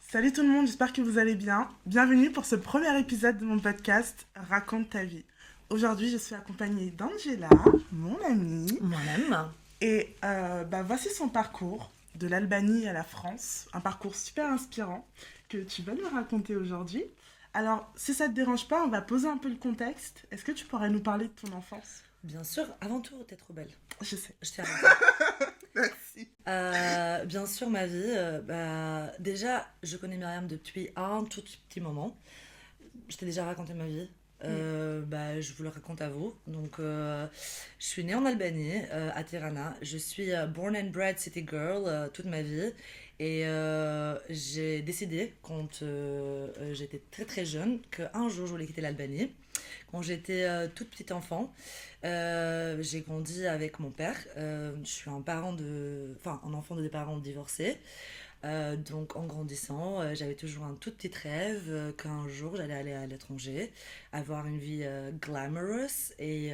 Salut tout le monde, j'espère que vous allez bien. Bienvenue pour ce premier épisode de mon podcast Raconte ta vie. Aujourd'hui, je suis accompagnée d'Angela, mon amie, Moi-même. et voici son parcours de l'Albanie à la France, un parcours super inspirant que tu vas nous raconter aujourd'hui. Alors, si ça te dérange pas, on va poser un peu le contexte. Est-ce que tu pourrais nous parler de ton enfance? Bien sûr, avant tout, t'es trop belle. Je sais. Je tiens à le dire. Merci. Bien sûr, ma vie. Déjà, je connais Myriam depuis un tout petit moment. Je t'ai déjà raconté ma vie. Je vous le raconte à vous. Donc, je suis née en Albanie, à Tirana. Je suis born and bred city girl toute ma vie. Et j'ai décidé, quand j'étais très très jeune, qu'un jour je voulais quitter l'Albanie. Quand j'étais toute petite enfant, j'ai grandi avec mon père. Je suis un enfant de des parents divorcés. Donc en grandissant, j'avais toujours un tout petit rêve qu'un jour j'allais aller à l'étranger, avoir une vie glamorous. Et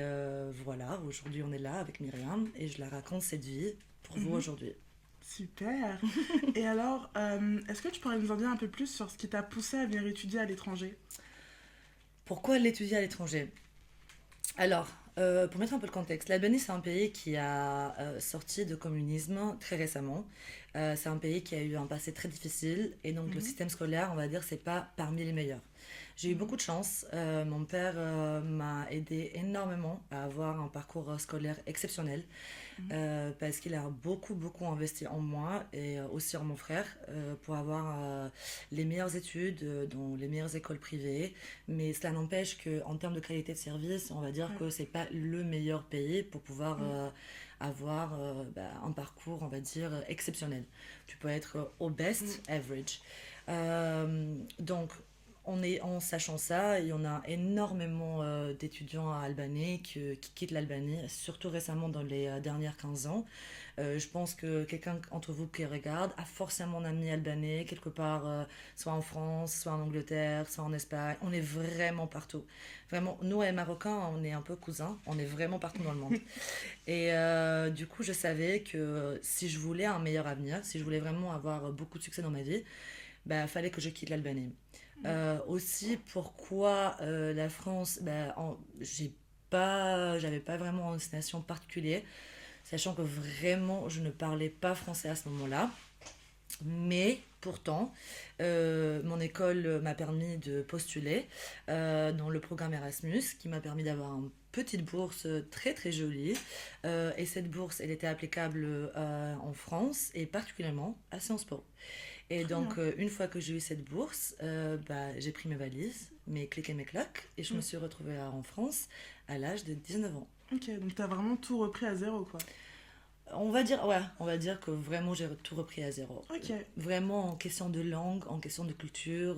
voilà, aujourd'hui on est là avec Myriam et je la raconte cette vie pour vous Mhm. aujourd'hui. Super. Et alors, est-ce que tu pourrais nous en dire un peu plus sur ce qui t'a poussé à venir étudier à l'étranger? Pourquoi l'étudier à l'étranger? Alors, pour mettre un peu le contexte, l'Albanie, c'est un pays qui a sorti de communisme très récemment. C'est un pays qui a eu un passé très difficile et donc le Mhm. système scolaire, on va dire, c'est pas parmi les meilleurs. J'ai eu Mhm. beaucoup de chance. Mon père m'a aidé énormément à avoir un parcours scolaire exceptionnel Mhm. parce qu'il a beaucoup investi en moi et aussi en mon frère pour avoir les meilleures études dans les meilleures écoles privées. Mais cela n'empêche qu'en termes de qualité de service, on va dire Ouais. que c'est pas le meilleur pays pour pouvoir Mhm. avoir un parcours, on va dire, exceptionnel. Tu peux être au Mhm. best average. Donc, en sachant ça, il y en a énormément d'étudiants à Albanais qui quittent l'Albanie, surtout récemment dans les dernières 15 ans. Je pense que quelqu'un entre vous qui regarde a forcément un ami albanais quelque part, soit en France, soit en Angleterre, soit en Espagne. On est vraiment partout. Vraiment, nous les Marocains, on est un peu cousins, on est vraiment partout dans le monde. Et du coup, je savais que si je voulais un meilleur avenir, si je voulais vraiment avoir beaucoup de succès dans ma vie, bah, fallait que je quitte l'Albanie. Aussi, pourquoi la France, j'avais pas vraiment une destination particulière, sachant que vraiment je ne parlais pas français à ce moment-là. Mais pourtant, mon école m'a permis de postuler dans le programme Erasmus, qui m'a permis d'avoir une petite bourse très très jolie. Et cette bourse, elle était applicable en France et particulièrement à Sciences Po. Et Très donc, bien. une fois que j'ai eu cette bourse, j'ai pris mes valises, mes clics et mes claques, et je me Mhm. suis retrouvée en France à l'âge de 19 ans. Ok, donc t'as vraiment tout repris à zéro, quoi. On va dire que vraiment j'ai tout repris à zéro. Ok. Vraiment en question de langue, en question de culture.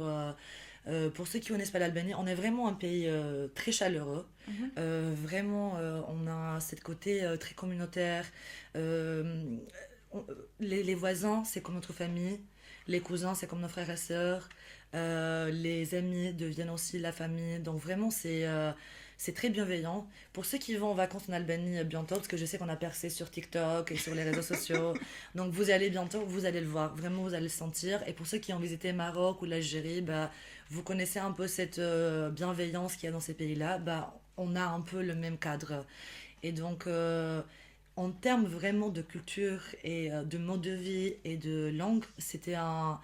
Pour ceux qui connaissent pas l'Albanie, on est vraiment un pays très chaleureux. Mhm. Vraiment, on a cette côté très communautaire. Euh, les voisins, c'est comme notre famille. Les cousins, c'est comme nos frères et sœurs. Les amis deviennent aussi la famille. Donc vraiment, c'est très bienveillant. Pour ceux qui vont en vacances en Albanie bientôt, parce que je sais qu'on a percé sur TikTok et sur les réseaux sociaux, donc vous allez bientôt, vous allez le voir. Vraiment, vous allez le sentir. Et pour ceux qui ont visité Maroc ou l'Algérie, bah, vous connaissez un peu cette bienveillance qu'il y a dans ces pays-là. Bah, on a un peu le même cadre. Et donc, en termes vraiment de culture et de mode de vie et de langue, c'était un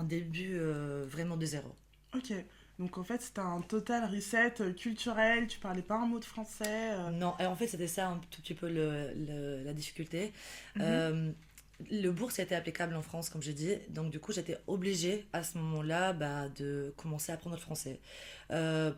début vraiment de zéro. Ok. Donc en fait, c'était un total reset culturel, tu parlais pas un mot de français. Non, et en fait, c'était ça un tout petit peu la difficulté. Mhm. Euh, le bourse était applicable en France, comme j'ai dit, donc du coup, j'étais obligée à ce moment-là de commencer à apprendre le français.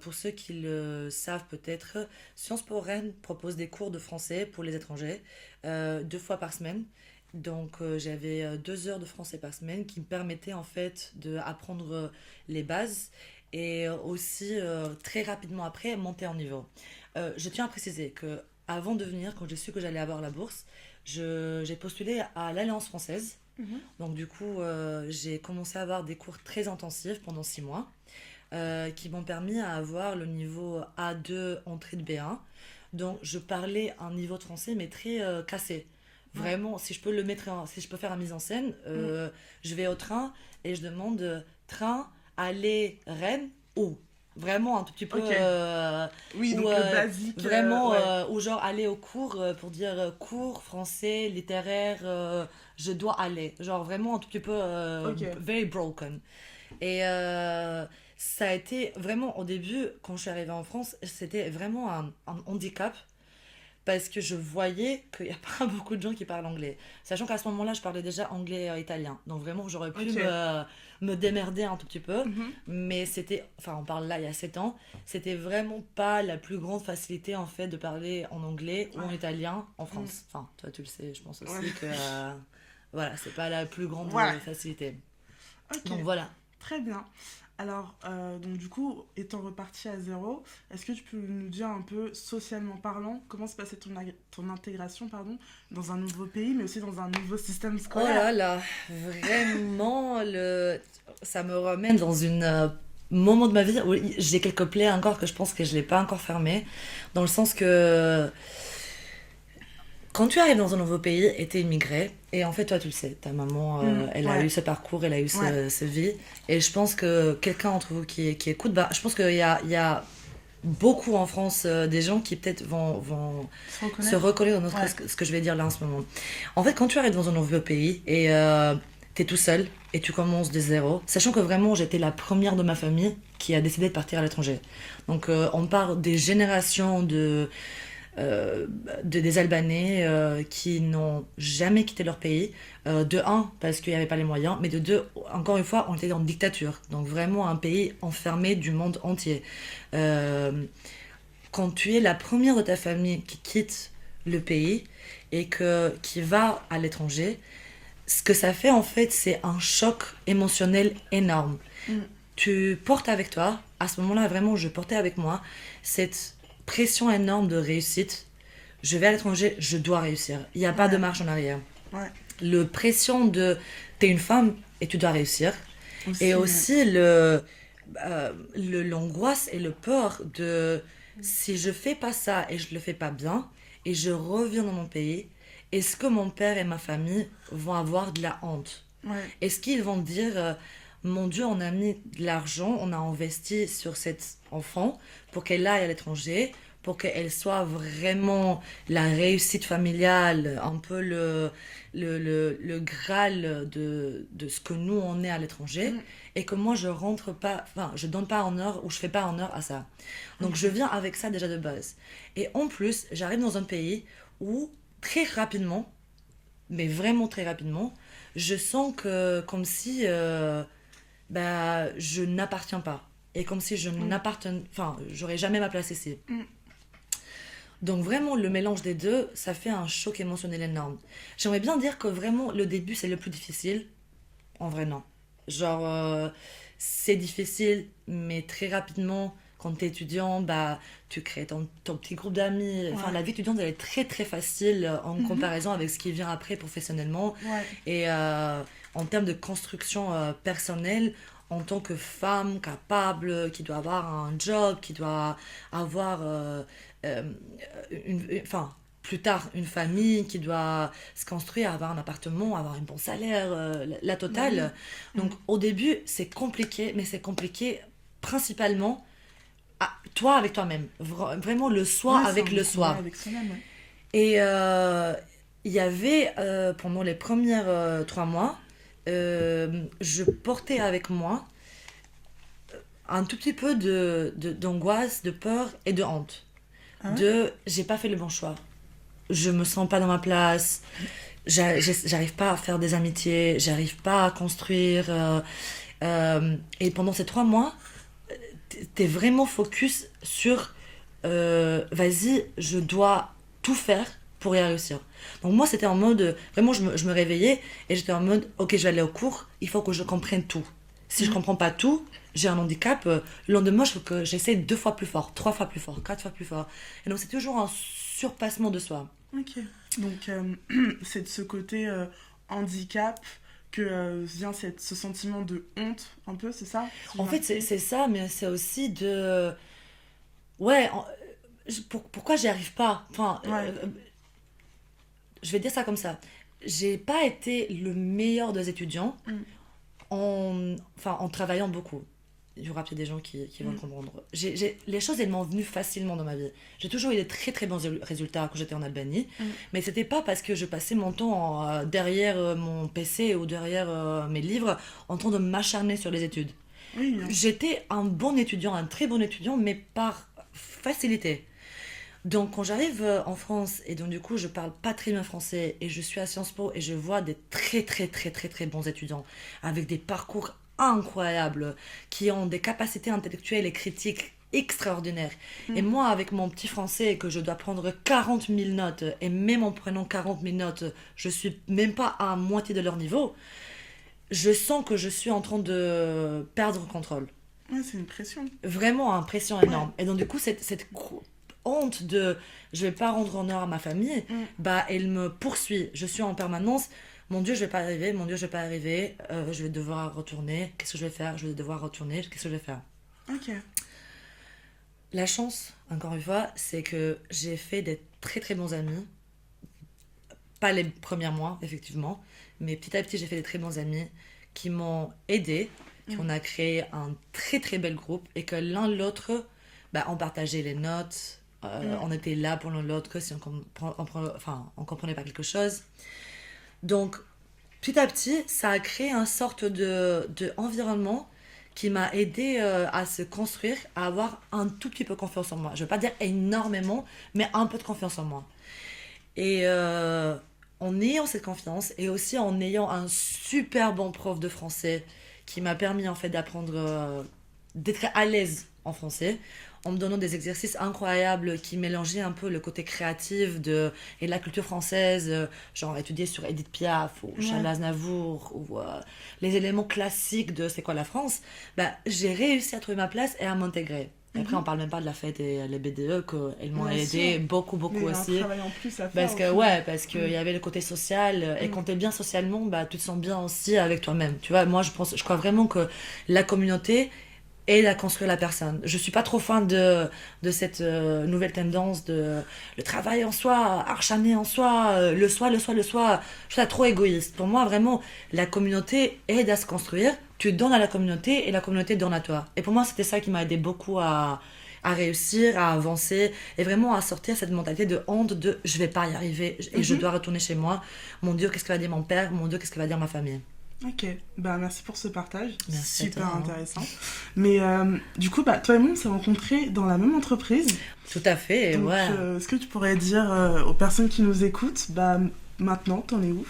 Pour ceux qui le savent peut-être, Sciences Po Rennes propose des cours de français pour les étrangers 2 fois par semaine. Donc j'avais 2 heures de français par semaine qui me permettaient en fait d'apprendre les bases et aussi très rapidement après monter en niveau. Je tiens à préciser que avant de venir, quand j'ai su que j'allais avoir la bourse, j'ai postulé à l'Alliance française. Mhm. Donc du coup, j'ai commencé à avoir des cours très intensifs pendant 6 mois qui m'ont permis à avoir le niveau A2 entrée de B1. Donc je parlais un niveau de français mais très cassé. Vraiment, si je peux si je peux faire la mise en scène, je vais au train et je demande train, aller, Rennes, où? Vraiment un tout petit peu. Ok. Oui, Ou donc le basique, vraiment, ouais. ou genre aller au cours pour dire cours français, littéraire, je dois aller. Genre vraiment un tout petit peu Ok. very broken. Et ça a été vraiment, au début, quand je suis arrivée en France, c'était vraiment un handicap parce que je voyais qu'il n'y a pas beaucoup de gens qui parlent anglais. Sachant qu'à ce moment-là, je parlais déjà anglais et italien. Donc vraiment, j'aurais pu Ok. me démerder un tout petit peu. Mhm. Mais c'était, enfin, on parle là il y a 7 ans, c'était vraiment pas la plus grande facilité en fait de parler en anglais ou en Ouais. italien en Mm. France. Enfin, toi, tu le sais, je pense Ouais. aussi que voilà, c'est pas la plus grande Ouais. facilité. Ok. Donc voilà. Très bien. Alors, donc du coup, étant reparti à zéro, est-ce que tu peux nous dire un peu, socialement parlant, comment se passait ton intégration, pardon, dans un nouveau pays, mais aussi dans un nouveau système Oh scolaire? là là, vraiment, ça me ramène dans une moment de ma vie où j'ai quelques plaies encore que je pense que je l'ai pas encore fermé, dans le sens que quand tu arrives dans un nouveau pays et t'es immigré, et en fait toi tu le sais, ta maman elle a Ouais, eu ce parcours, elle a eu ouais, ce vie, et je pense que quelqu'un entre vous qui écoute, bah, je pense il y a beaucoup en France des gens qui peut-être vont se se reconnaître? reconnaître dans Ouais, ce que je vais dire là en ce moment. En fait, quand tu arrives dans un nouveau pays et t'es tout seul et tu commences de zéro, sachant que vraiment j'étais la première de ma famille qui a décidé de partir à l'étranger. Donc on part des générations des Albanais qui n'ont jamais quitté leur pays. De un, parce qu'il n'y avait pas les moyens, mais de deux, encore une fois, on était en dictature. Donc vraiment un pays enfermé du monde entier. Euh, Quand tu es la première de ta famille qui quitte le pays et qui va à l'étranger, ce que ça fait en fait, c'est un choc émotionnel énorme. mm, Tu portes avec toi, à ce moment-là, vraiment, je portais avec moi cette pression énorme de réussite. Je vais à l'étranger, je dois réussir. Il n'y a pas de ouais, marche en arrière. ouais, Le pression de t'es une femme et tu dois réussir. Et aussi, ouais. aussi l'angoisse et le peur de si je fais pas ça et je le fais pas bien et je reviens dans mon pays, est-ce que mon père et ma famille vont avoir de la honte? Ouais, Est-ce qu'ils vont dire mon Dieu, on a mis de l'argent, on a investi sur cet enfant pour qu'elle aille à l'étranger, pour qu'elle soit vraiment la réussite familiale, un peu le graal de ce que nous on est à l'étranger, mm, et que moi je rentre pas, enfin je donne pas honneur ou je fais pas honneur à ça. Donc je ok, viens avec ça déjà de base. Et en plus, j'arrive dans un pays où très rapidement, mais vraiment très rapidement, je sens que comme si bah, je n'appartiens pas. Et comme si je mm, n'appartiens... Enfin, j'aurais jamais ma place ici. mm, Donc vraiment, le mélange des deux, ça fait un choc émotionnel énorme. J'aimerais bien dire que vraiment, le début, c'est le plus difficile. En vrai, non. Genre, c'est difficile, mais très rapidement, quand t'es étudiant, bah, tu crées ton petit groupe d'amis. Enfin, ouais, la vie étudiante, elle est très très facile en mhm, comparaison avec ce qui vient après professionnellement. ouais, Et en termes de construction personnelle, en tant que femme capable, qui doit avoir un job, qui doit avoir, euh, enfin, plus tard, une famille, qui doit se construire, avoir un appartement, avoir un bon salaire, la bah oui, totale. mm, Donc au début, c'est compliqué, mais c'est compliqué principalement toi avec toi-même. Vraiment le soi ouais, c'est avec un le combat soi. avec soi-même, ouais. Et il y avait, pendant les premières 3 mois, je portais avec moi un tout petit peu d'angoisse, de peur et de honte. Ah ouais? De j'ai pas fait le bon choix. Je me sens pas dans ma place. J'arrive pas à faire des amitiés. J'arrive pas à construire. Et pendant ces 3 mois, t'es vraiment focus sur vas-y, je dois tout faire pour y réussir. Donc moi, c'était en mode, vraiment, je me réveillais et j'étais en mode, ok, je vais aller au cours, il faut que je comprenne tout. Si je Mm, comprends pas tout, j'ai un handicap, le lendemain, il faut que j'essaie 2 fois plus fort, 3 fois plus fort, 4 fois plus fort. Et donc c'est toujours un surpassement de soi. ok. Donc, c'est de ce côté handicap que vient ce sentiment de honte, un peu, c'est ça? Si j'ai En bien fait, compris. c'est ça, mais c'est aussi de... Ouais, pourquoi j'y arrive pas? Enfin, Ouais, je vais dire ça comme ça. J'ai pas été le meilleur des étudiants en travaillant beaucoup. Il y aura peut-être des gens qui vont le comprendre. Les choses, elles m'ont venu facilement dans ma vie. J'ai toujours eu des très très bons résultats quand j'étais en Albanie, mais c'était pas parce que je passais mon temps derrière mon PC ou derrière mes livres en train de m'acharner sur les études. Oui, hein. J'étais un bon étudiant, un très bon étudiant, mais par facilité. Donc quand j'arrive en France et donc du coup je parle pas très bien français et je suis à Sciences Po et je vois des très très très très très bons étudiants avec des parcours incroyables qui ont des capacités intellectuelles et critiques extraordinaires. Et moi avec mon petit français que je dois prendre 40 000 notes et même en prenant 40 000 notes je suis même pas à moitié de leur niveau, je sens que je suis en train de perdre le contrôle. Ouais, c'est une pression. Vraiment une pression énorme. Et donc du coup cette honte de je vais pas rendre honneur à ma famille, bah elle me poursuit. Je suis en permanence, mon Dieu je vais pas arriver, mon Dieu je vais pas arriver, je vais devoir retourner, qu'est-ce que je vais faire, je vais devoir retourner, qu'est-ce que je vais faire. Ok. La chance, encore une fois, c'est que j'ai fait des très très bons amis, pas les premiers mois effectivement, mais petit à petit j'ai fait des très bons amis qui m'ont aidé, qu'on a créé un très très bel groupe et que l'un l'autre, bah, on partageait les notes, on était là pour l'un l'autre si on comprenait pas quelque chose. Donc, petit à petit, ça a créé une sorte de environnement qui m'a aidé à se construire, à avoir un tout petit peu confiance en moi. Je ne veux pas dire énormément, mais un peu de confiance en moi. Et en ayant cette confiance, et aussi en ayant un super bon prof de français qui m'a permis en fait d'apprendre, d'être à l'aise en français, en me donnant des exercices incroyables qui mélangeaient un peu le côté créatif et de la culture française, genre étudier sur Edith Piaf ou Charles Aznavour, ou les éléments classiques de c'est quoi la France, bah, j'ai réussi à trouver ma place et à m'intégrer. Et après, on parle même pas de la fête et les BDE, qu'elles m'ont aidé beaucoup Mais aussi. Il y a un travail en plus à faire. Parce qu'il y avait le côté social, et quand t'es bien socialement, bah, tu te sens bien aussi avec toi-même. Tu vois, moi, je crois vraiment que la communauté aide à construire la personne. Je suis pas trop fan de cette nouvelle tendance de le travail en soi, acharné en soi, le soi. Je suis là trop égoïste. Pour moi, vraiment, la communauté aide à se construire. Tu donnes à la communauté et la communauté donne à toi. Et pour moi, c'était ça qui m'a aidé beaucoup à réussir, à avancer et vraiment à sortir cette mentalité de honte de je vais pas y arriver et je dois retourner chez moi. Mon Dieu, qu'est-ce que va dire mon père? Mon Dieu, qu'est-ce que va dire ma famille? Ok, bah merci pour ce partage, Merci super à toi, intéressant. Mais du coup, bah, toi et moi, on s'est rencontrés dans la même entreprise. Tout à fait, Donc, ouais. est-ce que tu pourrais dire aux personnes qui nous écoutent, bah maintenant, t'en es où?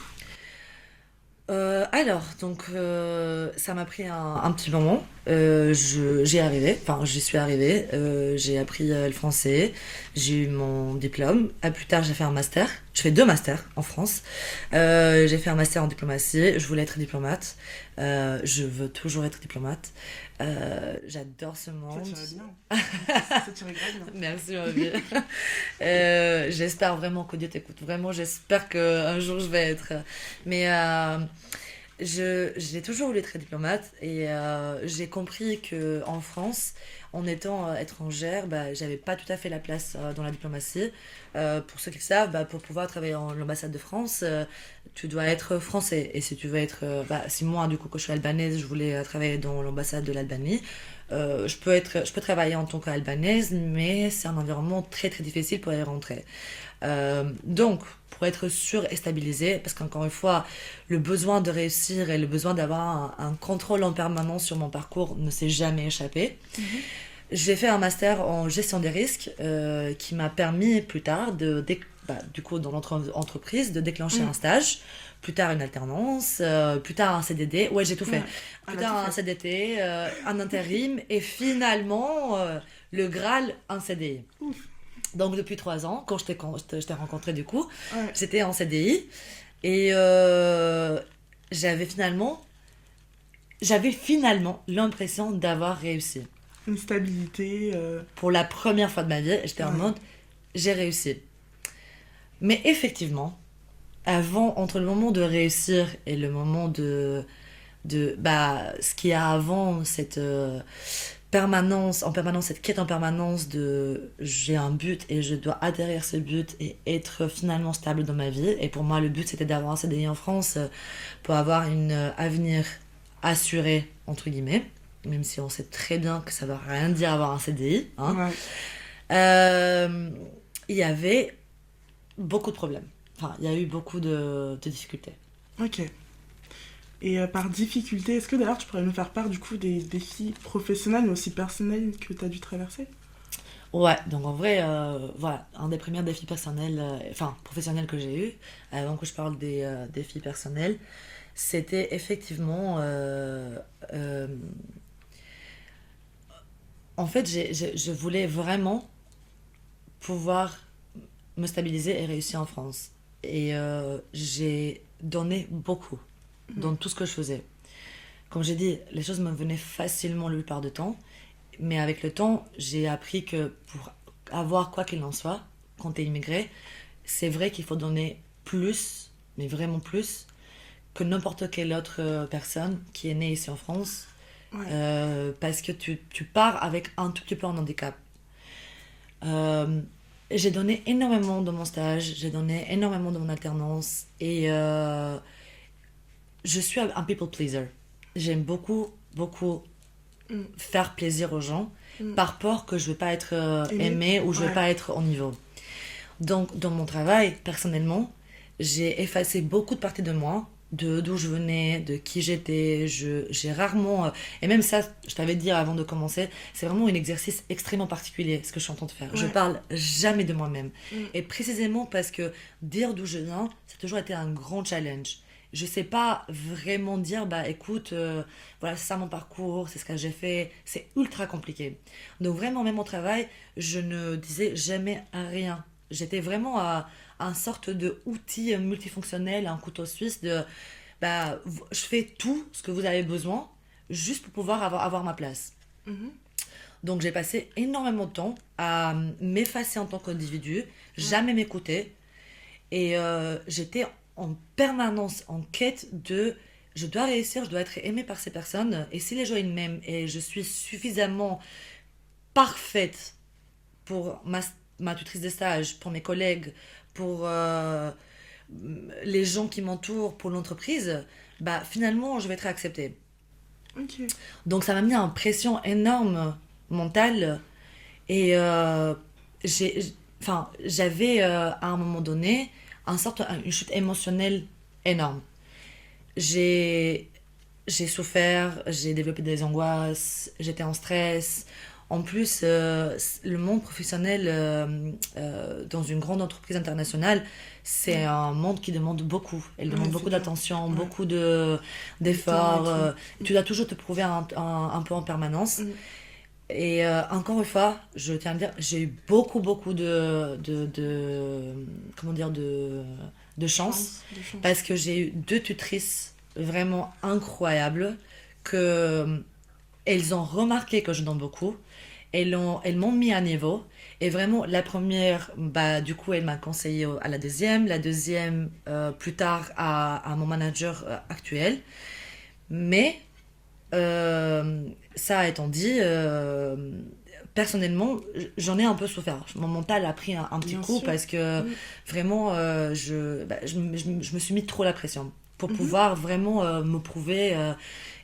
Alors, donc, ça m'a pris un petit moment. J'y suis arrivée. J'ai appris le français. J'ai eu mon diplôme. Plus tard, j'ai fait un master. Je fais 2 masters en France. J'ai fait un master en diplomatie. Je voulais être diplomate. Je veux toujours être diplomate. J'adore ce monde. Ça tirait bien. Ça tirait grave bien. Merci, ma vie. J'espère vraiment que Dieu t'écoute. Vraiment, j'espère qu'un jour je vais être. Mais j'ai toujours voulu être diplomate et j'ai compris qu'en France, en étant étrangère, bah, j'avais pas tout à fait la place dans la diplomatie. Pour ceux qui le savent, bah, pour pouvoir travailler en l'ambassade de France, tu dois être français. Et si tu veux être. Si moi, du coup, que je suis albanaise, je voulais travailler dans l'ambassade de l'Albanie. Je peux travailler en tant qu'albanaise, mais c'est un environnement très très difficile pour y rentrer. Donc, pour être sûr et stabilisé, parce qu'encore une fois, le besoin de réussir et le besoin d'avoir un contrôle en permanence sur mon parcours ne s'est jamais échappé. J'ai fait un master en gestion des risques qui m'a permis plus tard, du coup, dans notre entreprise, de déclencher un stage. Plus tard une alternance, plus tard un CDD, ouais j'ai tout fait. Plus tard un CDD, un intérim et finalement le Graal, un CDI. Ouf. Donc depuis 3 ans, quand je t'ai rencontré du coup, Ouais. j'étais en CDI et j'avais finalement l'impression d'avoir réussi. Une stabilité. Pour la première fois de ma vie, j'étais en mode j'ai réussi. Mais effectivement, entre le moment de réussir et le moment ce qu'il y a avant cette en permanence, cette quête en permanence de j'ai un but et je dois atterrir ce but et être finalement stable dans ma vie. Et pour moi, le but c'était d'avoir un CDI en France pour avoir un avenir assuré, entre guillemets, même si on sait très bien que ça veut rien dire avoir un CDI. Hein. Ouais. Il y avait beaucoup de problèmes. Enfin, il y a eu beaucoup de difficultés. Ok. Et par difficulté, est-ce que d'ailleurs tu pourrais nous faire part du coup des défis professionnels mais aussi personnels que tu as dû traverser? Ouais, donc en vrai, voilà, un des premiers défis personnels, professionnels que j'ai eu, avant que je parle des défis personnels, c'était effectivement, en fait, je voulais vraiment pouvoir me stabiliser et réussir en France. Et j'ai donné beaucoup dans tout ce que je faisais. Comme j'ai dit, les choses me venaient facilement la plupart du temps, mais avec le temps, j'ai appris que pour avoir quoi qu'il en soit, quand tu es immigré, c'est vrai qu'il faut donner plus, mais vraiment plus, que n'importe quelle autre personne qui est née ici en France, Ouais. parce que tu pars avec un tout petit peu un handicap. Euh, j'ai donné énormément dans mon stage, j'ai donné énormément dans mon alternance, et je suis un people pleaser. J'aime beaucoup, beaucoup Mm. faire plaisir aux gens, Mm. par peur que je ne vais pas être Aimé. aimée ou je ne vais Ouais. pas être au niveau. Donc, dans mon travail, personnellement, j'ai effacé beaucoup de parties de moi, de d'où je venais, de qui j'étais. J'ai rarement. Et même ça, je t'avais dit avant de commencer, c'est vraiment un exercice extrêmement particulier, ce que je suis en train de faire. Je Ouais. parle jamais de moi-même. Mm. Et précisément parce que dire d'où je viens, ça a toujours été un grand challenge. Je sais pas vraiment dire, bah écoute, voilà, c'est ça mon parcours, c'est ce que j'ai fait. C'est ultra compliqué. Donc, vraiment, même au travail, je ne disais jamais rien. J'étais vraiment à un sorte de outil multifonctionnel, un couteau suisse de bah, je fais tout ce que vous avez besoin juste pour pouvoir avoir ma place. Mhm. Donc j'ai passé énormément de temps à m'effacer en tant qu'individu, jamais m'écouter. Et j'étais en permanence en quête de je dois réussir, je dois être aimée par ces personnes. Et si les gens ils m'aiment et je suis suffisamment parfaite pour ma tutrice de stage, pour mes collègues, pour les gens qui m'entourent, pour l'entreprise, bah finalement je vais être acceptée. Ok. Donc ça m'a mis une pression énorme mentale et j'avais à un moment donné une chute émotionnelle énorme. J'ai j'ai souffert, j'ai développé des angoisses, j'étais en stress. En plus, le monde professionnel dans une grande entreprise internationale, c'est un monde qui demande beaucoup. Elle demande Ouais, beaucoup c'est clair. d'attention, Ouais. beaucoup Du d'efforts. temps et Tu dois toujours te prouver un peu en permanence. Mm. Et encore une fois, je tiens à le dire, j'ai eu beaucoup, beaucoup comment dire, de chance. De chance. Parce que j'ai eu deux tutrices vraiment incroyables que elles ont remarqué que je donne beaucoup. Elles m'ont mis à niveau. Et vraiment, la première, bah, du coup, elle m'a conseillé à la deuxième plus tard à mon manager actuel. Mais, ça étant dit, personnellement, j'en ai un peu souffert. Mon mental a pris un petit Bien coup sûr. parce que Mm. vraiment, je me suis mis trop la pression pour Mhm. pouvoir vraiment me prouver.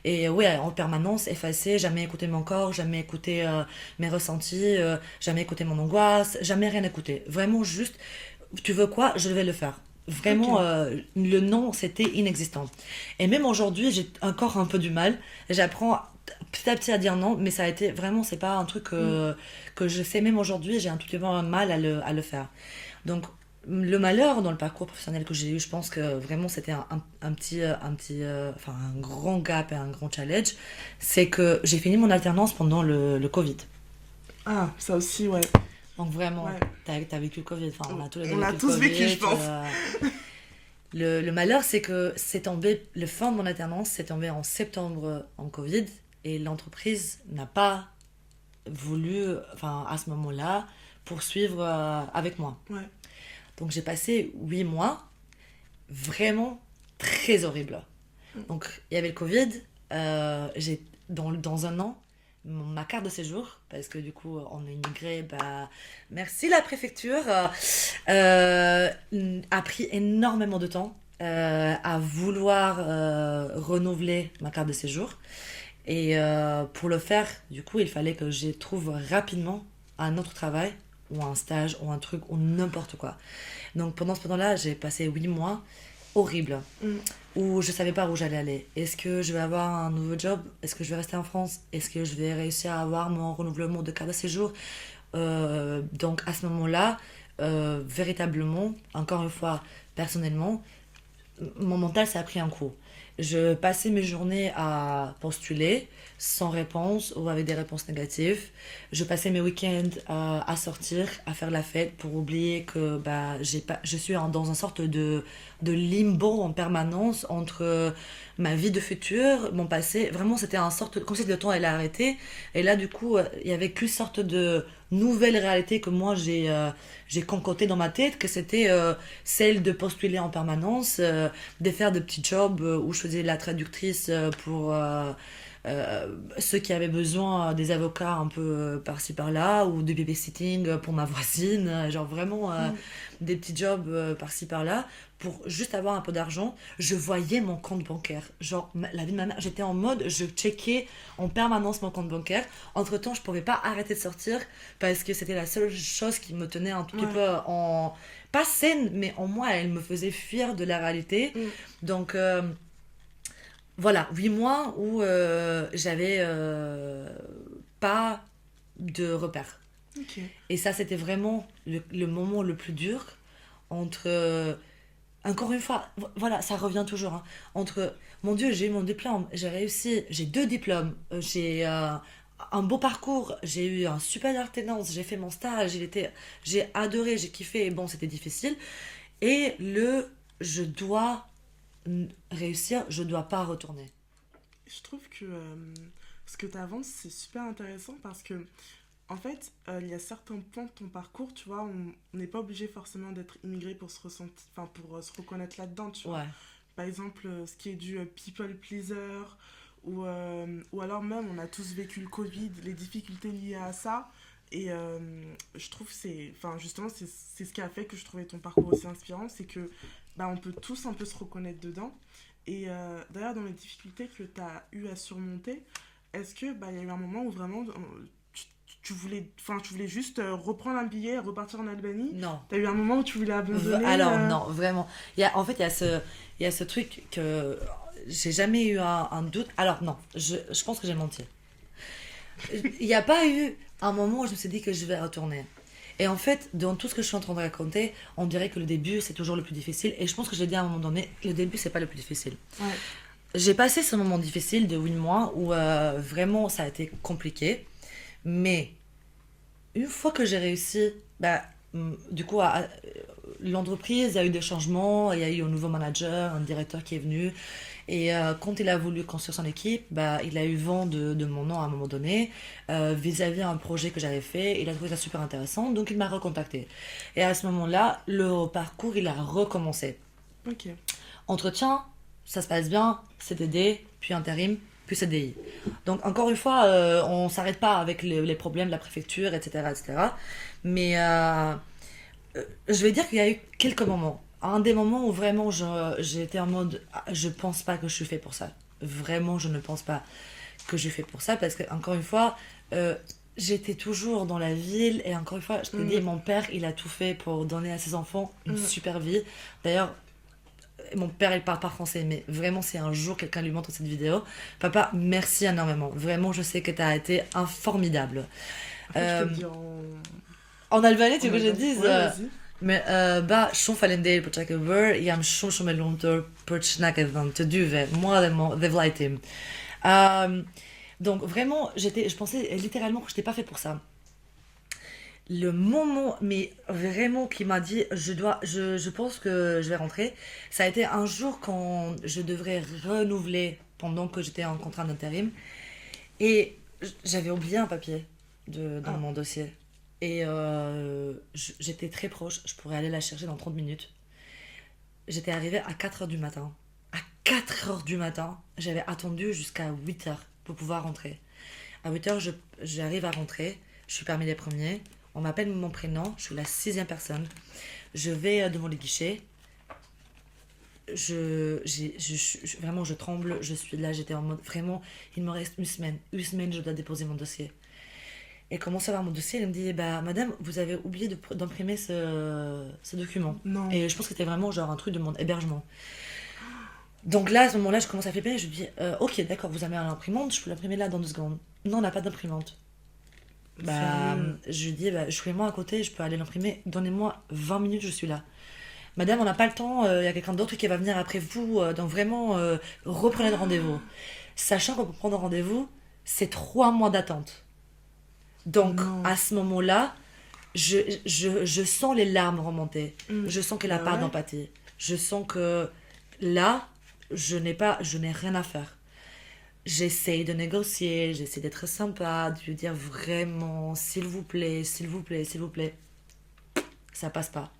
Et ouais, en permanence, effacer, jamais écouter mon corps, jamais écouter mes ressentis, jamais écouter mon angoisse, jamais rien écouter. Vraiment juste, tu veux quoi, je vais le faire. Vraiment, Ok. le non, c'était inexistant. Et même aujourd'hui, j'ai encore un peu du mal. J'apprends petit à petit à dire non, mais ça a été vraiment, c'est pas un truc Mm. que je sais même aujourd'hui, j'ai un tout petit peu mal à le faire. Donc, le malheur dans le parcours professionnel que j'ai eu, je pense que vraiment c'était un grand gap et un grand challenge, c'est que j'ai fini mon alternance pendant le Covid. Ah, ça aussi, ouais. Donc vraiment, Ouais. t'as vécu le Covid, enfin on a tous les deux On l'a vécu le tous vécu, je Covid. pense. Le malheur, c'est que c'est tombé, le fin de mon alternance, c'est tombé en septembre en Covid, et l'entreprise n'a pas voulu, enfin à ce moment-là, poursuivre avec moi. Ouais. Donc j'ai passé 8 mois vraiment très horribles. Donc il y avait le Covid, dans un an, ma carte de séjour, parce que du coup, on est immigré, bah, merci la préfecture, a pris énormément de temps à vouloir renouveler ma carte de séjour. Et pour le faire, du coup, il fallait que je trouve rapidement un autre travail, ou un stage, ou un truc, ou n'importe quoi. Donc pendant ce temps-là, j'ai passé 8 mois horribles, Mm. où je savais pas où j'allais aller. Est-ce que je vais avoir un nouveau job? Est-ce que je vais rester en France? Est-ce que je vais réussir à avoir mon renouvellement de carte de séjour? Donc à ce moment-là, véritablement, encore une fois, personnellement, mon mental, ça a pris un coup. Je passais mes journées à postuler sans réponse ou avec des réponses négatives. Je passais mes week-ends à sortir, à faire la fête pour oublier que bah, je suis dans une sorte de limbo en permanence entre ma vie de futur, mon passé. Vraiment, c'était un sorte, comme si le temps allait arrêter. Et là, du coup, il y avait qu'une sorte de nouvelle réalité que moi j'ai concoctée dans ma tête, que c'était celle de postuler en permanence, de faire de petits jobs où je faisais la traductrice pour ceux qui avaient besoin des avocats un peu par-ci par-là, ou de babysitting pour ma voisine, genre vraiment Mm. des petits jobs par-ci par-là, pour juste avoir un peu d'argent. Je voyais mon compte bancaire, genre la vie de ma mère, j'étais en mode, je checkais en permanence mon compte bancaire. Entre-temps, je pouvais pas arrêter de sortir parce que c'était la seule chose qui me tenait un tout petit Ouais. peu en... Pas saine, mais en moi, elle me faisait fuir de la réalité. Mm. Donc, voilà, 8 mois où j'avais pas de repères. Ok. Et ça, c'était vraiment le moment le plus dur entre... encore une fois, voilà, ça revient toujours. Hein, entre, mon Dieu, j'ai eu mon diplôme, j'ai réussi, j'ai 2 diplômes, j'ai un beau parcours, j'ai eu un super alternance, j'ai fait mon stage, j'ai adoré, j'ai kiffé, et bon, c'était difficile. Et je dois réussir, je dois pas retourner. Je trouve que ce que tu avances, c'est super intéressant parce que, en fait, il y a certains points de ton parcours, tu vois, on n'est pas obligé forcément d'être immigré pour se ressentir, enfin, pour se reconnaître là-dedans, tu vois. Ouais, Par exemple, ce qui est du people pleaser, ou alors même, on a tous vécu le Covid, les difficultés liées à ça. Et je trouve que c'est, enfin, justement, c'est ce qui a fait que je trouvais ton parcours aussi inspirant, c'est que bah, on peut tous un peu se reconnaître dedans. Et d'ailleurs, dans les difficultés que tu as eu à surmonter, est-ce que bah, il y a eu un moment où vraiment tu, tu voulais juste reprendre un billet et repartir en Albanie? non. T'as eu un moment où tu voulais abandonner Alors, non, vraiment. En fait, il y a ce truc que j'ai jamais eu un doute. Alors, non, je pense que j'ai menti. Il n'y a pas eu un moment où je me suis dit que je vais retourner. Et en fait, dans tout ce que je suis en train de raconter, on dirait que le début, c'est toujours le plus difficile. Et je pense que j'ai dit à un moment donné, le début, c'est pas le plus difficile. Ouais. J'ai passé ce moment difficile de 8 mois où vraiment ça a été compliqué. Mais une fois que j'ai réussi, bah, du coup, l'entreprise a eu des changements. Il y a eu un nouveau manager, un directeur qui est venu. Et quand il a voulu construire son équipe, bah, il a eu vent de mon nom à un moment donné, vis-à-vis un projet que j'avais fait. Il a trouvé ça super intéressant, donc il m'a recontacté. Et à ce moment-là, le parcours, il a recommencé. Ok. Entretien, ça se passe bien, CDD, puis intérim, puis CDI. Donc encore une fois, on s'arrête pas avec les problèmes de la préfecture, etc. etc. Mais je vais dire qu'il y a eu quelques moments. Un des moments où vraiment j'ai été en mode ah, je pense pas que je suis fait pour ça. Vraiment, je ne pense pas que je suis fait pour ça parce que, encore une fois, j'étais toujours dans la ville et encore une fois, je te dis, Mm. mon père, il a tout fait pour donner à ses enfants une Mm. super vie. D'ailleurs, mon père, il parle pas français, mais vraiment, si un jour quelqu'un lui montre cette vidéo, papa, merci énormément. Vraiment, je sais que tu as été un formidable. Après, je peux Euh, te dire en, en albanais, tu en veux que je albanais. dise Ouais, vas-y. mais bah, shumë faleminderit për çka ke bërë. Jam shumë e lumtur për ç'na ke dhënë të dyve, moi dhe vllai tim. Euh, donc vraiment, je pensais littéralement que je n'étais pas fait pour ça. Le moment, mais vraiment, qui m'a dit, je pense que je vais rentrer, ça a été un jour quand je devrais renouveler pendant que j'étais en contrat d'intérim. Et j'avais oublié un papier dans Ah, mon dossier. Et j'étais très proche, je pourrais aller la chercher dans 30 minutes. J'étais arrivée à 4 heures du matin. À 4 heures du matin, j'avais attendu jusqu'à 8 heures pour pouvoir rentrer. À 8h, j'arrive à rentrer. Je suis parmi les premiers. On m'appelle mon prénom. Je suis la 6e personne. Je vais devant les guichets. Vraiment, je tremble. Je suis là, j'étais en mode... Vraiment, il me reste une semaine. Une semaine, je dois déposer mon dossier. Et commence à voir mon dossier. Elle me dit, bah, madame, vous avez oublié d'imprimer ce document. Non. Et je pense que c'était vraiment genre un truc de mon hébergement. Donc là, à ce moment-là, je commence à flipper et je lui dis, ok, d'accord, vous avez l'imprimante, je peux l'imprimer là dans 2 secondes. Non, on n'a pas d'imprimante. Bah, Sérieux? je lui dis, bah, je suis moi à côté, je peux aller l'imprimer. Donnez-moi 20 minutes, je suis là. Madame, on n'a pas le temps, il y a quelqu'un d'autre qui va venir après vous, donc vraiment, reprenez le rendez-vous. Sachant que pour prendre un rendez-vous, c'est 3 mois d'attente. Donc, Non. à ce moment-là, je sens les larmes remonter. Mm. Je sens qu'elle n'a Bah pas ouais. d'empathie. Je sens que là, je n'ai rien à faire. J'essaye de négocier, j'essaie d'être sympa, de lui dire vraiment, s'il vous plaît, s'il vous plaît, s'il vous plaît. Ça passe pas.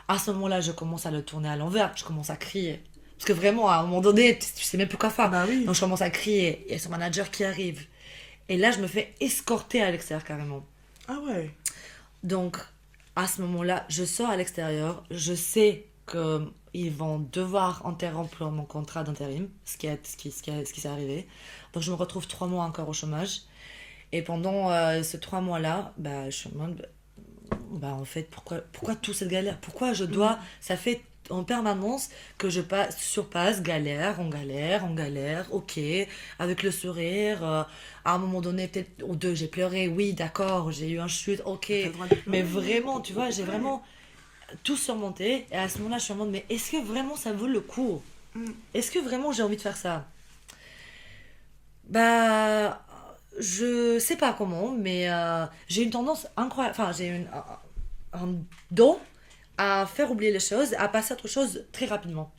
À ce moment-là, je commence à le tourner à l'envers, je commence à crier. Parce que vraiment, à un moment donné, tu sais même plus quoi faire. Bah oui. Donc je commence à crier, il y a son manager qui arrive. Et là, je me fais escorter à l'extérieur carrément. Ah ouais. Donc, à ce moment-là, je sors à l'extérieur. Je sais qu'ils vont devoir interrompre mon contrat d'intérim, ce qui s'est arrivé. Donc, je me retrouve 3 mois encore au chômage. Et pendant ces 3 mois-là, bah, je suis en mode, bah, en fait, pourquoi toute cette galère? Pourquoi je dois... Ça fait en permanence que je surpasse galère, en galère, ok, avec le sourire. À un moment donné, peut-être ou deux, j'ai pleuré, oui, d'accord, j'ai eu un chute, ok. T'as le droit de Mais pleurer. vraiment, tu vois, j'ai Ouais. vraiment tout surmonté. Et à ce moment-là, je suis en mode, mais est-ce que vraiment ça vaut le coup? Mm. Est-ce que vraiment j'ai envie de faire ça? Bah, je sais pas comment, mais j'ai une tendance incroyable. Enfin, j'ai un don à faire oublier les choses, à passer à autre chose très rapidement.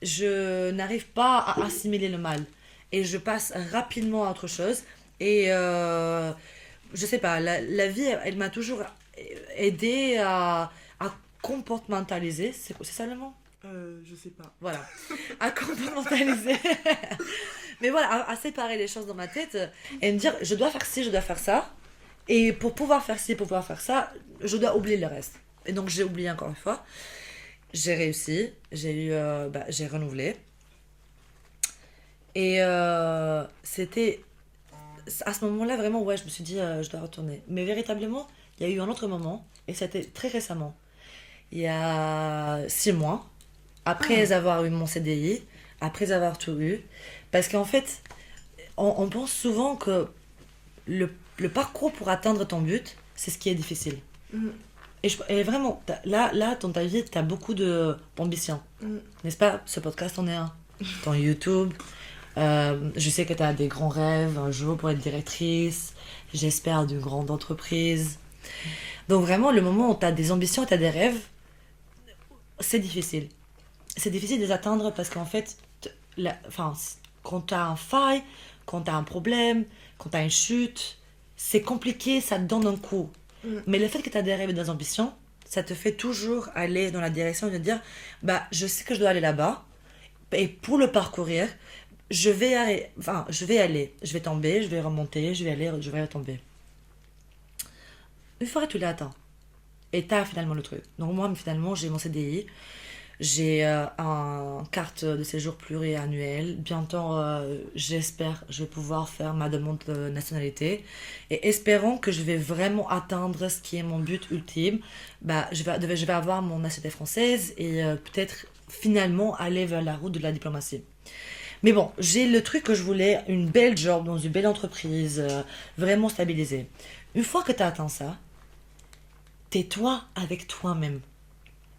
Je n'arrive pas à assimiler le mal. Et je passe rapidement à autre chose. Et je sais pas, la vie, elle m'a toujours aidé à comportementaliser. C'est ça le mot? Je sais pas. Voilà. À comportementaliser. Mais voilà, à séparer les choses dans ma tête et me dire, je dois faire ci, je dois faire ça. Et pour pouvoir faire ci, pour pouvoir faire ça, je dois oublier le reste. Et donc j'ai oublié encore une fois. J'ai réussi, j'ai renouvelé. Et c'était à ce moment-là vraiment, ouais, je me suis dit, je dois retourner. Mais véritablement, il y a eu un autre moment, et c'était très récemment. Il y a 6 mois, après Ah. avoir eu mon CDI, après avoir tout eu. Parce qu'en fait, on pense souvent que le parcours pour atteindre ton but, c'est ce qui est difficile. Mm. Et vraiment, là, dans ta vie, tu as beaucoup d'ambition. Mm. N'est-ce pas? Ce podcast en est un. Ton YouTube. Je sais que tu as des grands rêves un jour pour être directrice. J'espère d'une grande entreprise. Donc vraiment, le moment où tu as des ambitions et tu as des rêves, c'est difficile. C'est difficile de les atteindre parce qu'en fait, enfin, quand tu as un faille, quand tu as un problème, quand tu as une chute, c'est compliqué, ça te donne un coup. Mm. Mais le fait que tu as des rêves et des ambitions, ça te fait toujours aller dans la direction de dire, bah, je sais que je dois aller là-bas, et pour le parcourir, je vais aller, enfin, je vais tomber, je vais remonter, je vais aller, je vais retomber. Une fois que tu l'as atteint, et t'as finalement le truc. Donc moi, finalement, j'ai mon CDI, j'ai un carte de séjour pluriannuel. Bientôt, j'espère, je vais pouvoir faire ma demande de nationalité. Et espérons que je vais vraiment atteindre ce qui est mon but ultime. Bah, je vais avoir mon nationalité française et peut-être finalement aller vers la route de la diplomatie. Mais bon, j'ai le truc que je voulais, une belle job dans une belle entreprise, vraiment stabilisée. Une fois que tu as atteint ça, tais-toi avec toi-même.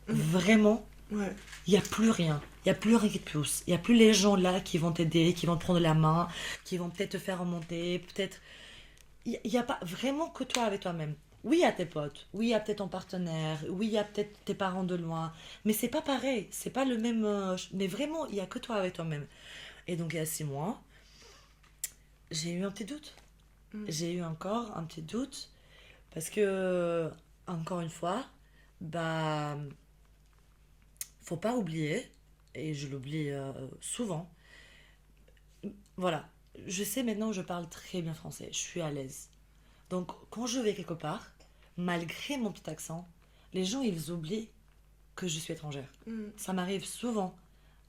Vraiment, Ouais. il n'y a plus rien. Il n'y a plus rien qui te pousse. Il n'y a plus les gens là qui vont t'aider, qui vont te prendre la main, qui vont peut-être te faire remonter, peut-être... Il n'y a pas vraiment que toi avec toi-même. Oui, il y a tes potes, oui, il y a peut-être ton partenaire, oui, il y a peut-être tes parents de loin, mais c'est pas pareil, c'est pas le même... mais vraiment, il n'y a que toi avec toi-même. Et donc, il y a 6 mois, j'ai eu un petit doute. Mm. J'ai eu encore un petit doute, parce que, encore une fois, bah... faut pas oublier, et je l'oublie souvent, voilà, je sais maintenant, je parle très bien français, je suis à l'aise. Donc, quand je vais quelque part, malgré mon petit accent, les gens, ils oublient que je suis étrangère. Mm, Ça m'arrive souvent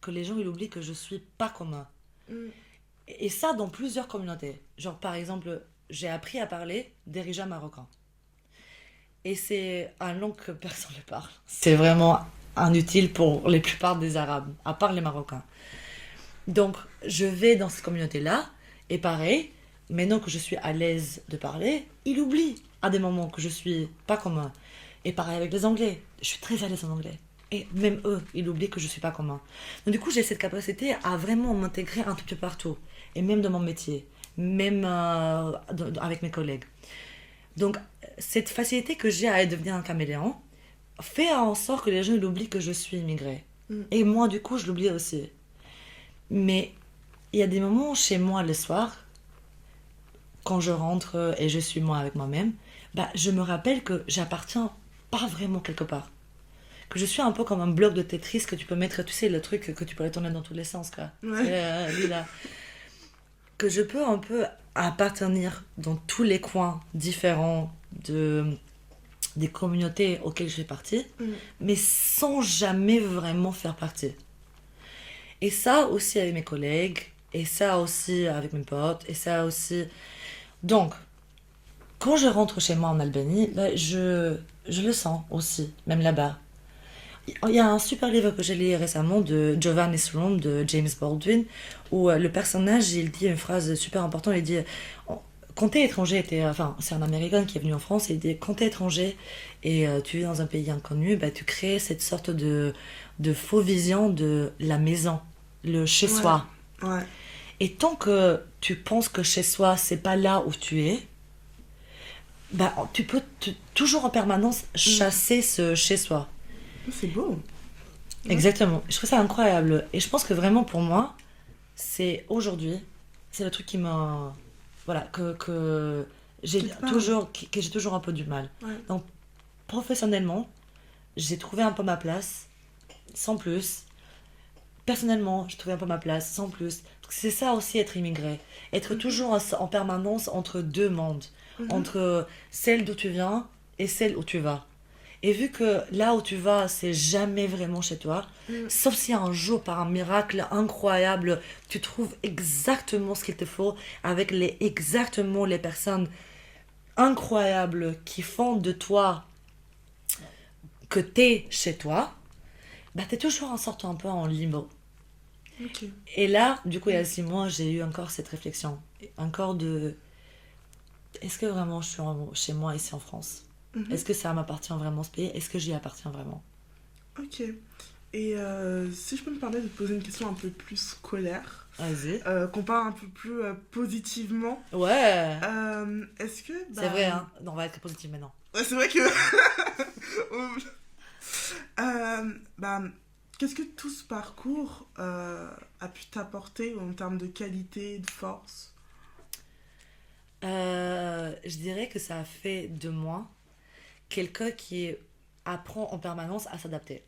que les gens, ils oublient que je suis pas commun. mm. Et ça, dans plusieurs communautés. Genre, par exemple, j'ai appris à parler derija marocain. Et c'est un langue que personne ne parle. C'est vraiment inutile pour la plupart des Arabes, à part les Marocains. Donc, je vais dans cette communauté-là, et pareil, maintenant que je suis à l'aise de parler, ils oublient à des moments que je suis pas commun. Et pareil avec les Anglais, je suis très à l'aise en anglais. Et même eux, ils oublient que je suis pas commun. Donc, du coup, j'ai cette capacité à vraiment m'intégrer un tout petit peu partout, et même dans mon métier, même avec mes collègues. Donc, cette facilité que j'ai à devenir un caméléon fait en sorte que les gens ils oublient que je suis immigrée. Mm. Et moi, du coup, je l'oublie aussi. Mais il y a des moments chez moi le soir, quand je rentre et je suis moi avec moi-même, bah, je me rappelle que j'appartiens pas vraiment quelque part. Que je suis un peu comme un bloc de Tetris que tu peux mettre, tu sais, le truc que tu peux retourner dans tous les sens, quoi. Ouais. Lui, là. Que je peux un peu appartenir dans tous les coins différents des communautés auxquelles je fais partie, Mm. mais sans jamais vraiment faire partie. Et ça aussi avec mes collègues, et ça aussi avec mes potes, et ça aussi... Donc, quand je rentre chez moi en Albanie, là, je le sens aussi, même là-bas. Il y a un super livre que j'ai lu récemment de Giovanni's Room de James Baldwin où le personnage il dit une phrase super importante. Il dit quand t'es étranger, enfin c'est un Américain qui est venu en France et il dit quand t'es étranger et tu vis dans un pays inconnu, bah, tu crées cette sorte de faux vision de la maison, le chez Ouais. soi. Ouais. Et tant que tu penses que chez soi c'est pas là où tu es, bah tu peux toujours en permanence chasser ce chez soi. C'est beau. Ouais. Exactement. Je trouve ça incroyable. Et je pense que vraiment pour moi, c'est aujourd'hui, c'est le truc qui m'a. Voilà, que j'ai Qui te parle. toujours, que j'ai toujours un peu du mal. Ouais. Donc, professionnellement, j'ai trouvé un peu ma place, sans plus. Personnellement, j'ai trouvé un peu ma place, sans plus. Parce que c'est ça aussi être immigré. Être toujours en permanence entre deux mondes. Mhm. Entre celle d'où tu viens et celle où tu vas. Et vu que là où tu vas, c'est jamais vraiment chez toi, Mm. sauf si un jour, par un miracle incroyable, tu trouves exactement ce qu'il te faut, avec exactement les personnes incroyables qui font de toi que t'es chez toi, bah t'es toujours en sortant un peu en limbo. Ok. Et là, du coup, il y a 6 mois, j'ai eu encore cette réflexion. Encore de... Est-ce que vraiment je suis chez moi ici en France? Mhm. Est-ce que ça m'appartient vraiment ce pays? Est-ce que j'y appartiens vraiment? Ok. Et si je peux me permettre de te poser une question un peu plus scolaire, Vas-y. qu'on parle un peu plus positivement, Ouais. est-ce que... C'est vrai, hein. Non, on va être positif maintenant. Ouais, c'est vrai que... bah, qu'est-ce que tout ce parcours a pu t'apporter en termes de qualité, de force? Je dirais que ça a fait de moi quelqu'un qui apprend en permanence à s'adapter.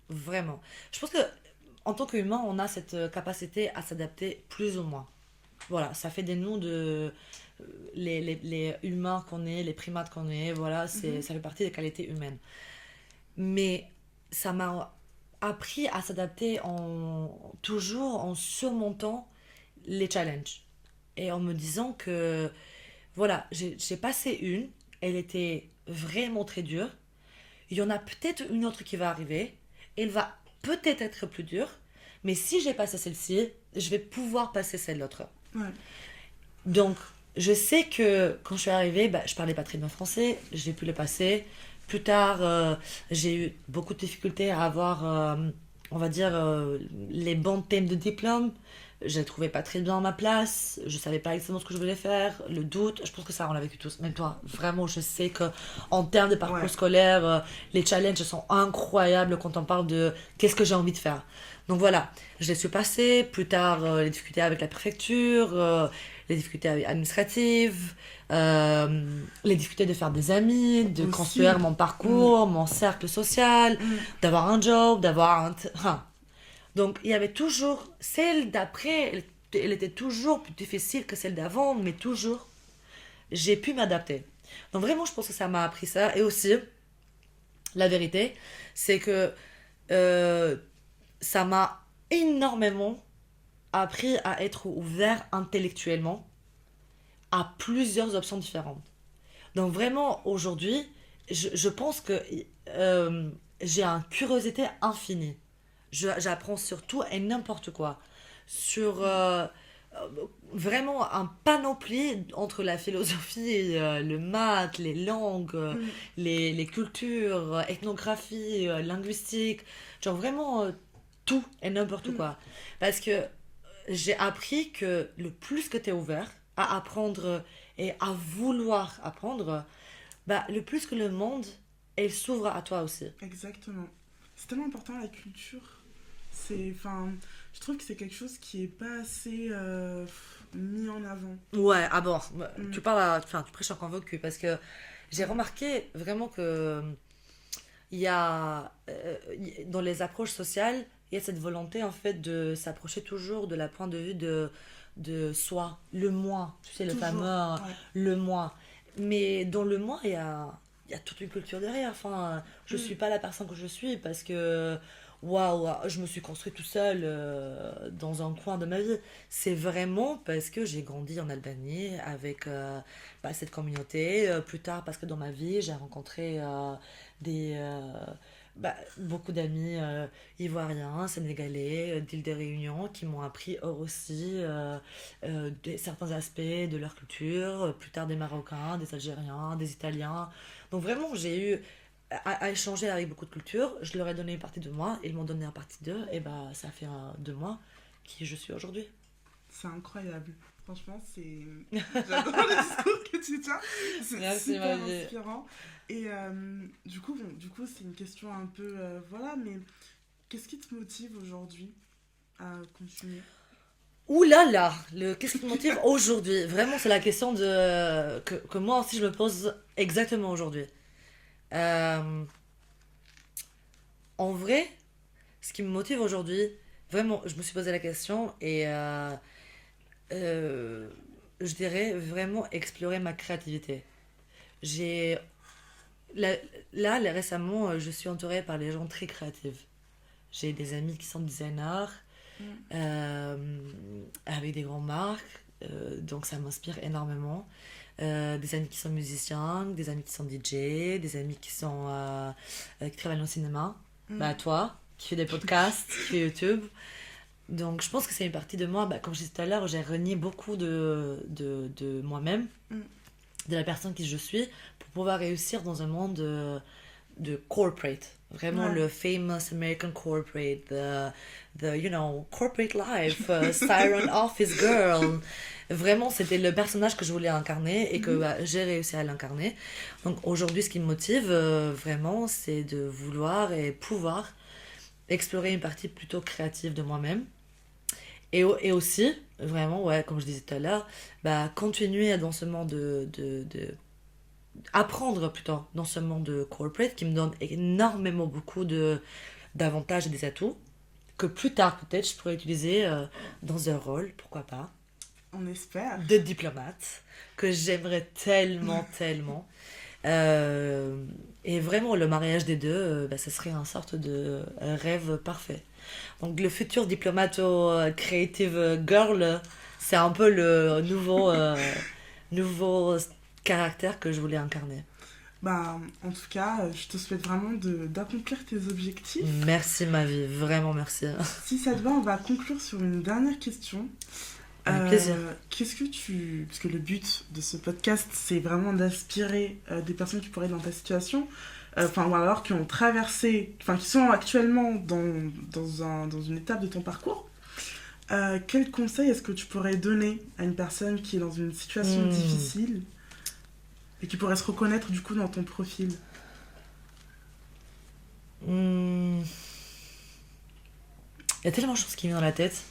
Vraiment. Je pense que en tant qu'humain, on a cette capacité à s'adapter plus ou moins. Voilà, ça fait de nous les humains qu'on est, les primates qu'on est, voilà, Mhm. ça fait partie des qualités humaines. Mais ça m'a appris à s'adapter toujours en surmontant les challenges. Et en me disant que, voilà, j'ai passé une, elle était vraiment très dure. Il y en a peut-être une autre qui va arriver, elle va peut-être être plus dure, mais si j'ai passé celle-ci, je vais pouvoir passer celle-l'autre. Ouais. Donc, je sais que quand je suis arrivée, bah, je parlais pas très bien français, j'ai pu le passer. Plus tard, j'ai eu beaucoup de difficultés à avoir, on va dire, les bons thèmes de diplôme. Je trouvais pas très bien ma place, je savais pas exactement ce que je voulais faire, le doute, je pense que ça on l'a vécu tous, même toi, vraiment je sais que en termes de parcours Ouais. scolaire, les challenges sont incroyables quand on parle de qu'est-ce que j'ai envie de faire. Donc voilà, je les suis passées, plus tard les difficultés avec la préfecture, les difficultés administratives, les difficultés de faire des amis, de Aussi. construire mon parcours, mon cercle social, Mm. d'avoir un job, d'avoir un... Donc, il y avait toujours celle d'après, elle était toujours plus difficile que celle d'avant, mais toujours, j'ai pu m'adapter. Donc vraiment, je pense que ça m'a appris ça. Et aussi, la vérité, c'est que euh, ça m'a énormément appris à être ouvert intellectuellement à plusieurs options différentes. Donc vraiment, aujourd'hui, je pense que j'ai une curiosité infinie. J'apprends sur tout et n'importe quoi. Sur vraiment un panoplie entre la philosophie, le maths, les langues, les cultures, ethnographie, linguistique. Genre vraiment tout et n'importe quoi. Parce que j'ai appris que le plus que tu es ouvert à apprendre et à vouloir apprendre, bah, le plus que le monde, elle s'ouvre à toi aussi. Exactement. C'est tellement important la culture. Enfin, je trouve que c'est quelque chose qui est pas assez mis en avant. Ouais, ah bon, Mm. enfin, tu prêches un convaincu parce que j'ai remarqué vraiment que il y a dans les approches sociales, il y a cette volonté en fait de s'approcher toujours de la point de vue de soi, le moi, tu sais, le Toujours. fameux Ouais. le moi. Mais dans le moi, il y a toute une culture derrière. Enfin, je Mm. suis pas la personne que je suis parce que waouh, je me suis construit tout seul dans un coin de ma vie. C'est vraiment parce que j'ai grandi en Albanie avec bah, cette communauté. Plus tard, parce que dans ma vie, j'ai rencontré des, bah, beaucoup d'amis ivoiriens, sénégalais, d'île des Réunions qui m'ont appris eux aussi certains aspects de leur culture, plus tard des Marocains, des Algériens, des Italiens. Donc vraiment, j'ai eu à échanger avec beaucoup de cultures. Je leur ai donné une partie de moi, ils m'ont donné une partie d'eux, et bah ça fait de moi qui je suis aujourd'hui. C'est incroyable. Franchement, c'est. J'adore le discours que tu tiens. C'est Merci, super ma vie. inspirant. Et du coup, c'est une question un peu. Voilà, mais qu'est-ce qui te motive aujourd'hui à continuer? Ouh là là, qu'est-ce qui me motive aujourd'hui? Vraiment, c'est la question que moi aussi je me pose exactement aujourd'hui. Euh, En vrai, ce qui me motive aujourd'hui, vraiment, je me suis posé la question et euh, je dirais vraiment explorer ma créativité. J'ai là, récemment, je suis entourée par des gens très créatifs. J'ai des amis qui sont designers Mm. euh, avec des grandes marques, donc ça m'inspire énormément. Des amis qui sont musiciens, des amis qui sont DJ, des amis qui travaillent au cinéma. Bah Mm. toi, qui fais des podcasts, qui fais YouTube. Donc je pense que c'est une partie de moi, bah, comme je disais tout à l'heure, j'ai renié beaucoup de moi-même, Mm. de la personne qui je suis, pour pouvoir réussir dans un monde de corporate. Vraiment Ouais. le famous American corporate, corporate life, Siren Office Girl. Vraiment, c'était le personnage que je voulais incarner et que Mhm. bah, j'ai réussi à l'incarner. Donc aujourd'hui, ce qui me motive vraiment, c'est de vouloir et pouvoir explorer une partie plutôt créative de moi-même. Et aussi, vraiment, ouais, comme je disais tout à l'heure, bah, continuer dans ce monde apprendre plutôt dans ce monde de corporate qui me donne énormément beaucoup d'avantages et des atouts que plus tard peut-être je pourrais utiliser dans un rôle, pourquoi pas, On espère. de diplomate que j'aimerais tellement, tellement. Et vraiment, le mariage des deux, bah, ça serait une sorte de rêve parfait. Donc, le futur diplomato creative girl, c'est un peu le nouveau caractère que je voulais incarner. Bah, en tout cas, je te souhaite vraiment d'accomplir tes objectifs. Merci, ma vie, vraiment merci. Si ça te va, on va conclure sur une dernière question. Avec plaisir. Qu'est-ce que tu... Parce que le but de ce podcast, c'est vraiment d'inspirer des personnes qui pourraient être dans ta situation, enfin, ou alors qui ont traversé, enfin, qui sont actuellement dans une étape de ton parcours. Quel conseil est-ce que tu pourrais donner à une personne qui est dans une situation Hmm. difficile et qui pourrait se reconnaître du coup dans ton profil? Hmm. Il y a tellement de choses qui me viennent dans la tête,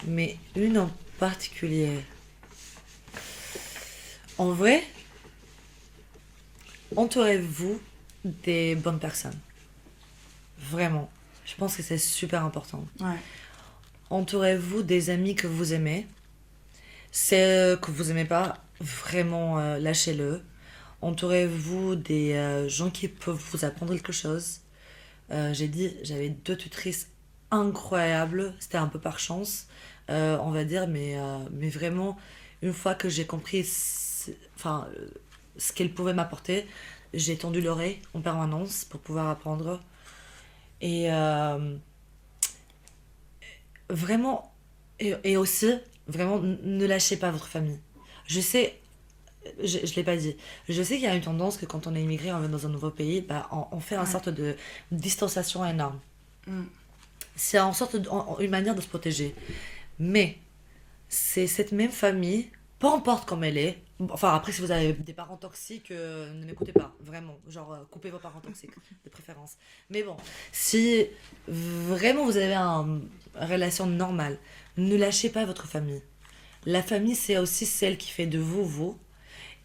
mais une en particulier. En vrai, entourez-vous des bonnes personnes. Vraiment. Je pense que c'est super important. Ouais. entourez-vous des amis que vous aimez. Ceux que vous aimez pas, vraiment lâchez-le. Entourez-vous des gens qui peuvent vous apprendre quelque chose. J'avais 2 tutrices incroyables, c'était un peu par chance, on va dire, mais vraiment, une fois que j'ai compris ce qu'elles pouvaient m'apporter, j'ai tendu l'oreille en permanence pour pouvoir apprendre. Et vraiment, et aussi, vraiment, ne lâchez pas votre famille. Je sais, je ne l'ai pas dit, je sais qu'il y a une tendance que quand on est immigré, on va dans un nouveau pays, bah, on fait une Ouais. sorte de distanciation énorme. Mm. C'est une manière de se protéger. Mais c'est cette même famille, peu importe comme elle est. Enfin, après, si vous avez des parents toxiques, ne m'écoutez pas, vraiment. Genre, coupez vos parents toxiques, de préférence. Mais bon, si vraiment vous avez une relation normale, ne lâchez pas votre famille. La famille, c'est aussi celle qui fait de vous, vous.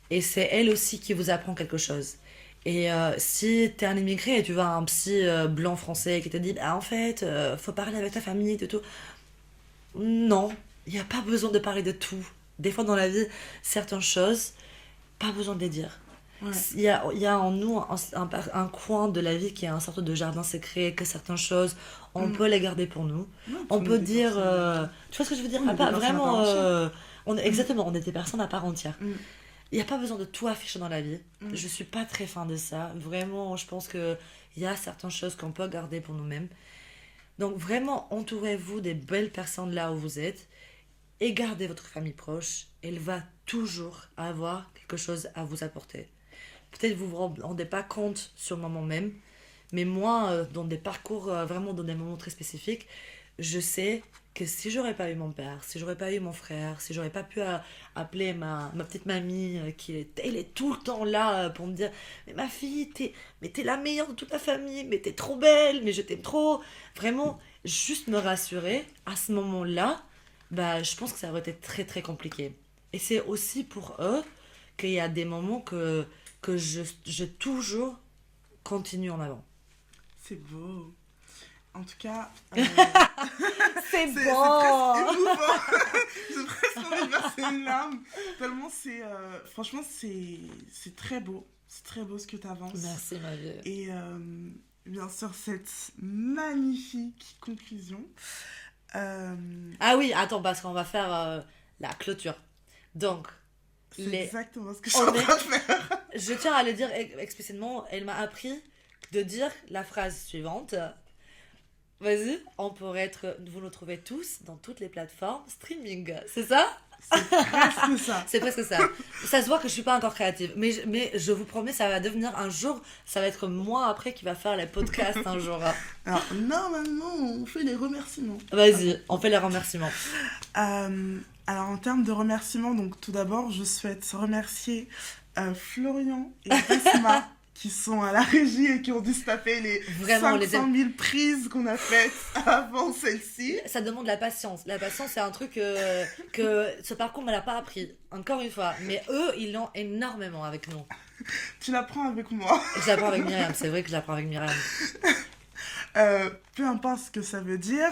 Et c'est elle aussi qui vous apprend quelque chose. Et si t'es un immigré et tu vois un psy blanc français qui te dit, bah, en fait, faut parler avec ta famille, tout. Non, il n'y a pas besoin de parler de tout. Des fois dans la vie, certaines choses, pas besoin de les dire. Ouais. Il y a en nous un coin de la vie qui est un sorte de jardin secret, que certaines choses, on Mm. peut les garder pour nous. Ouais, On on est peut des dire... personnes. tu vois ce que je veux dire? On est des Pas personnes à part vraiment... entière. exactement, on est des personnes à part entière. Mm. Il n'y a pas besoin de tout afficher dans la vie. Mm. Je suis pas très fan de ça. Vraiment, je pense que il y a certaines choses qu'on peut garder pour nous-mêmes. Donc vraiment, entourez-vous des belles personnes là où vous êtes et gardez votre famille proche. Elle va toujours avoir quelque chose à vous apporter. Peut-être vous vous rendez pas compte sur le moment même, mais moi, dans des parcours, vraiment dans des moments très spécifiques, je sais que si j'aurais pas eu mon père, si j'aurais pas eu mon frère, si j'aurais pas pu appeler ma petite mamie, elle est tout le temps là pour me dire, mais ma fille, t'es la meilleure de toute la famille, mais t'es trop belle, mais je t'aime trop. Vraiment, juste me rassurer à ce moment-là, bah, je pense que ça aurait été très très compliqué. Et c'est aussi pour eux qu'il y a des moments que je toujours continue en avant. C'est beau. En tout cas, C'est c'est presque émouvant. J'ai presque envie de verser une larme. Tellement c'est. Franchement, c'est très beau. C'est très beau ce que tu avances. Merci ma vie. Et bien sûr, cette magnifique conclusion. euh, Ah oui, attends, parce qu'on va faire la clôture. Donc, c'est les... exactement ce que je suis on en est- train de faire. je tiens à le dire explicitement, elle m'a appris de dire la phrase suivante. Vas-y, vous nous trouvez tous dans toutes les plateformes streaming. C'est ça? C'est presque ça. C'est presque ça. Ça se voit que je suis pas encore créative. Mais je vous promets, ça va devenir un jour, ça va être moi après qui va faire les podcasts un jour. Alors, normalement, on fait les remerciements. Vas-y, on fait les remerciements. Alors, en termes de remerciements, donc tout d'abord, je souhaite remercier Florian et Basma qui sont à la régie et qui ont dû se taper les Vraiment, 500 000 prises qu'on a faites avant celle-ci. Ça demande la patience. La patience, c'est un truc que ce parcours ne me l'a pas appris. Encore une fois. Mais eux, ils l'ont énormément avec nous. Tu la prends avec moi. Je l'apprends avec Myriam. C'est vrai que je l'apprends avec Myriam. Peu importe ce que ça veut dire.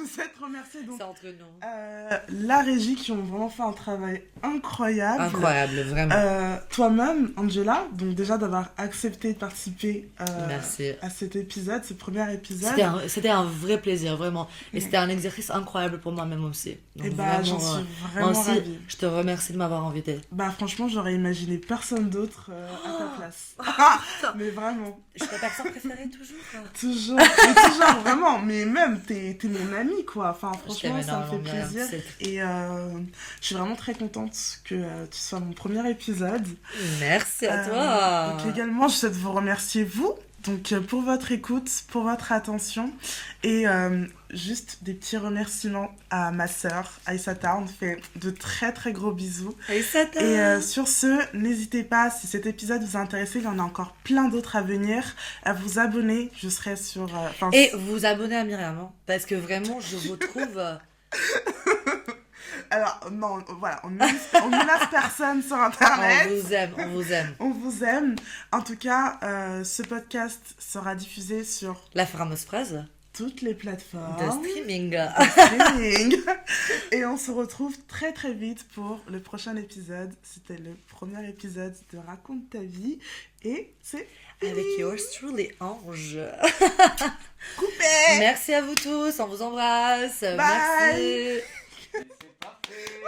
Je souhaite remercier donc C'est entre nous. la régie qui ont vraiment fait un travail incroyable. Incroyable, vraiment. Toi-même, Angela, donc déjà d'avoir accepté de participer Merci. à cet épisode, ce premier épisode. C'était un vrai plaisir, vraiment. Et c'était un exercice incroyable pour moi-même aussi. Donc, Et bah, j'en suis moi vraiment aussi, ravie. je te remercie de m'avoir invité. Bah, franchement, j'aurais imaginé personne d'autre à ta place. Mais vraiment, Je suis ta personne préférée toujours. toujours, mais toujours, vraiment. Mais même, t'es mon amie, quoi. Enfin, Je franchement, t'aime ça me fait énormément, Myriam. plaisir. Et je suis vraiment très contente que tu sois mon premier épisode. Merci à toi. Donc également, je souhaite vous remercier, vous, donc, pour votre écoute, pour votre attention. Et juste des petits remerciements à ma sœur, Aïssata. On fait de très très gros bisous. Et ça t'a... Et sur ce, n'hésitez pas, si cet épisode vous a intéressé, il y en a encore plein d'autres à venir, à vous abonner. Je serai sur... Et vous vous abonnez à Myriam, hein, parce que vraiment, je vous trouve... Alors, non, voilà, on ne laisse personne sur Internet. On vous aime, on vous aime. On vous aime. En tout cas, ce podcast sera diffusé sur La fameuse phrase. toutes les De plateformes streaming. de streaming. Et on se retrouve très très vite pour le prochain épisode. C'était le premier épisode de Raconte ta vie. Et c'est Avec yours truly, Ange. coupé. Merci à vous tous, on vous embrasse. Bye. Merci. C'est parfait.